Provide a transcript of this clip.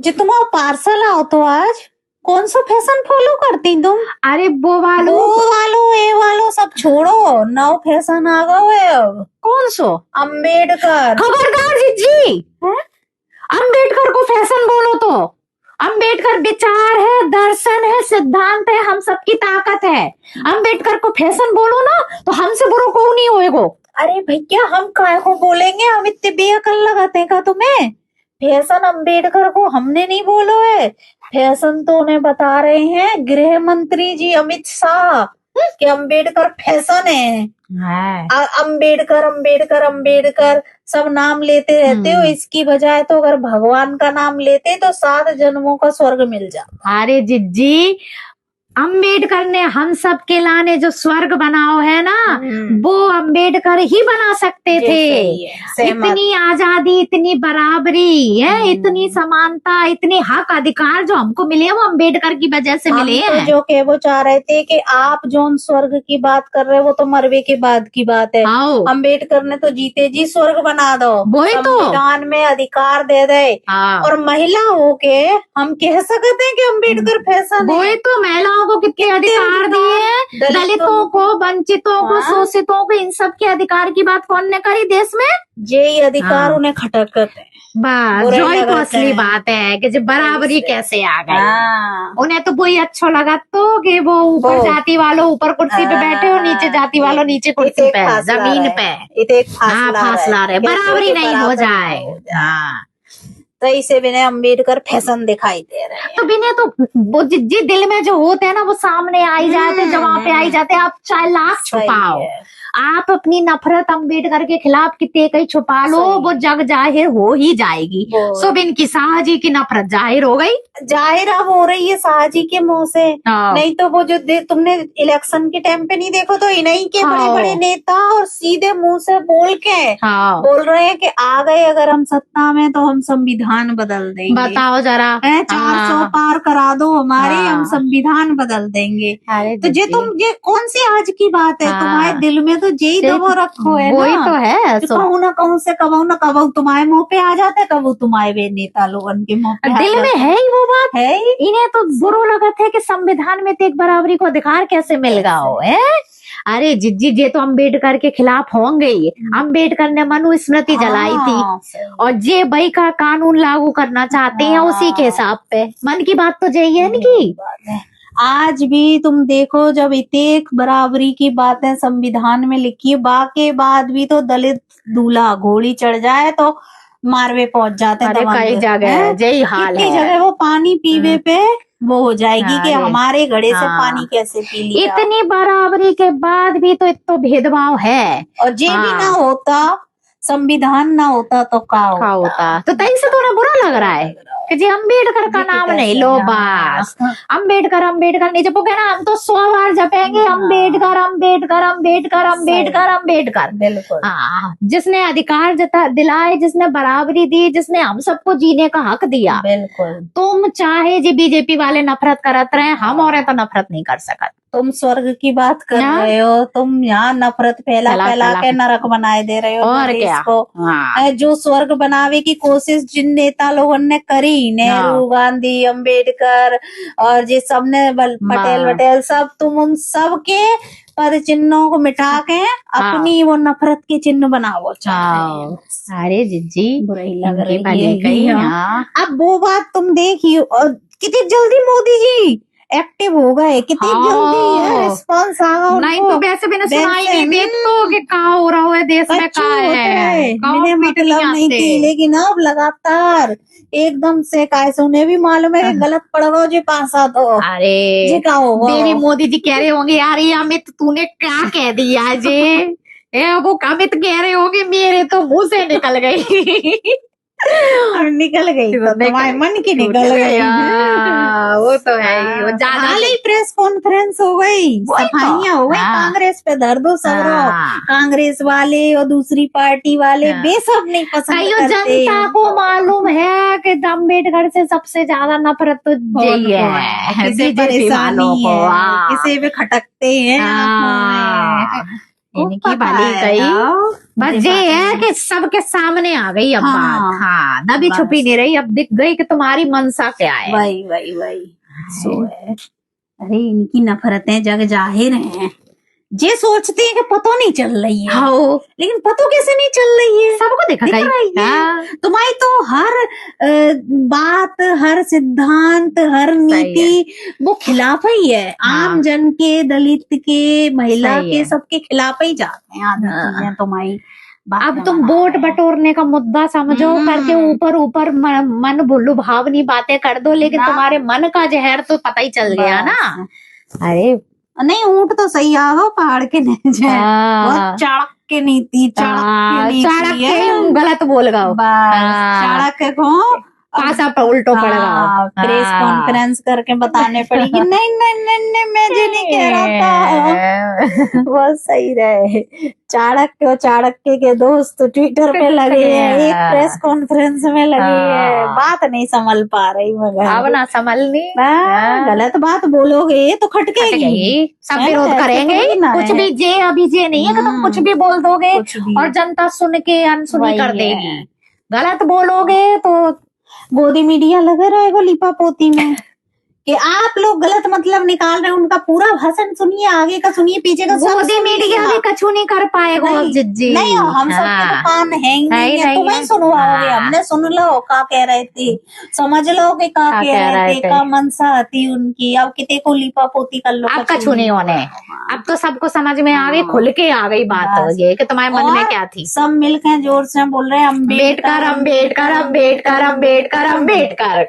जो तुम्हारा पार्सल आओ तो आज कौन सा फैशन फॉलो करती तुम? अरे वो वालो ये वालो सब छोड़ो, नव फैशन आ गए अब। कौन सो? अम्बेडकर। खबरदार जी, अम्बेडकर को फैशन बोलो तो अम्बेडकर विचार है, दर्शन है, सिद्धांत है, हम सबकी ताकत है। अम्बेडकर को फैशन बोलो ना तो हमसे बुरो को नहीं होएगो। अरे भैया हम काय को बोलेंगे, हम इतने बेअकल लगाते हैं का तुम्हें? फैशन अम्बेडकर को हमने नहीं बोलो है, फैशन तो उन्हें बता रहे हैं गृह मंत्री जी अमित शाह कि अम्बेडकर फैशन है। अम्बेडकर अम्बेडकर अम्बेडकर सब नाम लेते रहते हो, इसकी बजाय तो अगर भगवान का नाम लेते तो 7 जन्मों का स्वर्ग मिल जाता। अरे जिज्जी, अम्बेडकर ने हम सब के लाने जो स्वर्ग बनाओ है ना, वो अम्बेडकर ही बना सकते थे। इतनी आजादी, इतनी बराबरी है, इतनी समानता, इतने हक अधिकार जो हमको मिले वो अम्बेडकर की वजह से मिले हैं। तो जो के वो चाह रहे थे कि आप जो स्वर्ग की बात कर रहे हो वो तो मरवे के बाद की बात है। अम्बेडकर ने तो जीते जी स्वर्ग बना दो, संविधान में अधिकार दे दे। और महिला हो के हम कह सकते हैं कि अम्बेडकर फैशन है। वही तो, महिलाओं को कितने अधिकार दिए, दलितों को, वंचितों को, शोषितों को, इन सब के अधिकार की बात कौन ने करी देश में? ये अधिकार उन्हें खटक करते हैं। बस जो ही तो असली बात है कि जब बराबरी कैसे आ गई। उन्हें तो वही अच्छा लगा तो कि वो ऊपर जाति वालों ऊपर कुर्सी पे बैठे हो, नीचे जाति वालों नीचे कुर्सी पे, जमीन पे फासला रहे, बराबरी नहीं हो जाए। तो इसे बिना अम्बेडकर फैशन दिखाई दे रहे हैं। तो बिना तो वो जी दिल में जो होते हैं ना वो सामने आई जाते, जवाब पे आई जाते। आप चाहे लाख छुपाओ, आप अपनी नफरत अम्बेडकर के खिलाफ कितने कहीं छुपा लो, वो जग जाहिर हो ही जाएगी। सब इनकी शाह जी की नफरत जाहिर हो गई, जाहिर अब हो रही है शाह जी के मुंह से। नहीं तो वो जो तुमने इलेक्शन के टाइम पे नहीं देखो तो इन्हीं के बड़े बड़े नेता और सीधे मुंह से बोल रहे हैं कि आ गए अगर हम सत्ता में तो हम संविधान बदल देंगे। बताओ जरा, 400 पार करा दो हमारे, हम संविधान बदल देंगे। तो ये कौन सी आज की बात है? तुम्हारे दिल में तो यही दबो रखो है, वही तो है। कहूँ ना कहूँ से कबू ना कबू तुम्हारे मुंह पे आ जाते, कबू तुम्हारे वे नेता लोगन के मुंह पे दिल में है ही वो बात है। इन्हें तो बुरा लगत है कि संविधान में तो एक बराबरी को अधिकार कैसे मिल गया हो। अरे जिज्जी, ये तो अम्बेडकर के खिलाफ होंगे ही। अम्बेडकर ने मनुस्मृति जलाई थी और जे बई का कानून लागू करना चाहते हैं उसी के हिसाब पे। मन की बात तो यही है इनकी। आज भी तुम देखो, जब इतने बराबरी की बातें संविधान में लिखी है, बाके बाद भी तो दलित दूल्हा घोड़ी चढ़ जाए तो मारवे पहुंच जाते हैं। कई जगह यही हाल है। जगह वो पानी पीवे पे वो हो जाएगी कि हमारे घड़े से पानी कैसे पी लिया। इतनी बराबरी के बाद भी तो इतना भेदभाव है। और ये भी ना होता, संविधान ना होता तो क्या होता? तो तई से थोड़ा बुरा लग रहा है कि जी अम्बेडकर का नाम नहीं लो, बस अम्बेडकर अम्बेडकर नहीं जपोगे ना, हम तो 100 बार जपेंगे अम्बेडकर अम्बेडकर अम्बेडकर अम्बेडकर अम्बेडकर। बिल्कुल। जिसने अधिकार दिलाए, जिसने बराबरी दी, जिसने हम सबको जीने का हक दिया। बिल्कुल। तुम चाहे जी बीजेपी वाले नफरत करत रहे, हम और तो नफरत नहीं कर सकते। तुम स्वर्ग की बात कर रहे हो, तुम यहाँ नफरत फैला के नरक बनाए दे रहे हो। और क्या? जो स्वर्ग बनावे की कोशिश जिन नेता लोगों ने करी, नेहरू, गांधी, अम्बेडकर और ये सब ने, पटेल सब, तुम उन सब के पद चिन्हों को मिटा के अपनी वो नफरत के चिन्ह बनाओ। अरे जिज्जी, बुराई लग रही है। अब वो बात तुम देखिए, और कितनी जल्दी मोदी जी एक्टिव हो गए, कितनी जल्दी रिस्पॉन्स आ गया। नहीं तो वैसे भी सुनाई नहीं देतो कि क्या हो रहा है देश में, क्या है मुझे मतलब नहीं थी, लेकिन अब लगातार एकदम से कैसे उन्हें भी मालूम है कि गलत पड़ गो जी पासा तो। अरे जी क्या होगा? देवी मोदी जी कह रहे होंगे यार ये अमित तूने क्या कह दिया जी। वो अमित कह रहे होंगे मेरे तो मुंह से निकल गई। निकल गई तो तुम्हारे मन की निकल गई। वो तो है ही। वो ज्यादा प्रेस कॉन्फ्रेंस हो गई, सफाइयाँ हो गई, कांग्रेस पे दर्द सब कांग्रेस वाले और दूसरी पार्टी वाले वे सब नहीं पसंद करते। जनता को मालूम है कि अम्बेडकर से सबसे ज्यादा नफरत तो यही है, किसी परेशानी है, किसी पे खटकते हैं। इनकी भली गई। बस ये है कि सबके सामने आ गई अब बात। हाँ, दबी छुपी नहीं रही, अब दिख गई कि तुम्हारी मनसा क्या है। वही सो है। अरे इनकी नफरतें जग जाहिर हैं। जे सोचते हैं कि पतो नहीं चल रही है, हाँ, लेकिन पतो कैसे नहीं चल रही है, सबको दिख दिख गई। रही है। हाँ, तुम्हारी तो हर बात, हर सिद्धांत, हर नीति वो खिलाफ ही है। हाँ। आम जन के, दलित के, महिला सही के, है। सबके खिलाफ ही जाते हैं आधी हाँ। चीजें तुम्हारी। अब तुम वोट बटोरने का मुद्दा समझो, करके ऊपर ऊपर मन भुल्लू भावनी बातें कर दो, लेकिन तुम्हारे मन का जहर तो पता ही चल गया ना। अरे नहीं, ऊंट तो सही आगो, पहाड़ के नीचे बहुत चाणक्य नीति, चाणक्य गलत बोल गए, चाणक्य को पासा पर उल्टो पड़ गया। प्रेस कॉन्फ्रेंस करके बताने पड़ेगी। नहीं मैं ये नहीं कह रहा था। बहुत सही रहे। चाणक्य के दोस्त ट्विटर पे लगे हैं, एक प्रेस कॉन्फ्रेंस में लगे हैं, बात नहीं संभल पा रही मगर अब ना संभलनी। गलत बात बोलोगे तो खटकेगी, सब विरोध करेंगे। कुछ भी जे अभी जे नहीं है कि तुम कुछ भी बोल दोगे और जनता सुन के अनसुनी कर देगी। गलत बोलोगे तो गोदी मीडिया लगा रहेगा लिपा पोती में कि आप लोग गलत मतलब निकाल रहे हैं। उनका पूरा भाषण सुनिए, आगे का सुनिए, पीछे का। गोदी मीडिया भी कछु नहीं कर पाएगा जिज्जी। नहीं, हम सबके तो कान है, तुम्हें सुनवाओगे। हमने सुन लो का कह रहे थे, समझ लो कि का कह रहे थे, का मनसा थी उनकी। अब कितने को लिपा पोती कर लो, अब कछु नहीं होने। अब तो सबको समझ में आ गई, खुल के आ गई बात ये कि तुम्हारे मन में क्या थी। सब मिलकर जोर से बोल रहे हैं अम्बेडकर, अम्बेडकर, अम्बेडकर, अम्बेडकर, अम्बेडकर, अम्बेडकर।